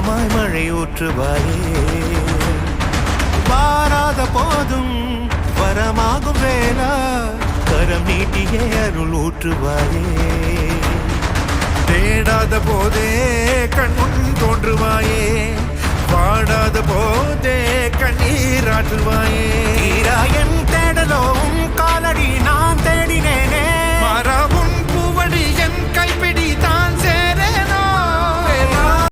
மேகமாய் மழை ஊற்றுவாயே வாராத போதும் வரமாகும் வேளா கரம் நீட்டியே அருள் ஊற்றுவாயே தேடாத போதே கண்முன் தோன்றுவாயே பாடாத போதே கண்ணீராற்றுவாயே என் தேடலும் காலடி நான் தேடினேனே மரபும் பூவடி என் கைப்பிடி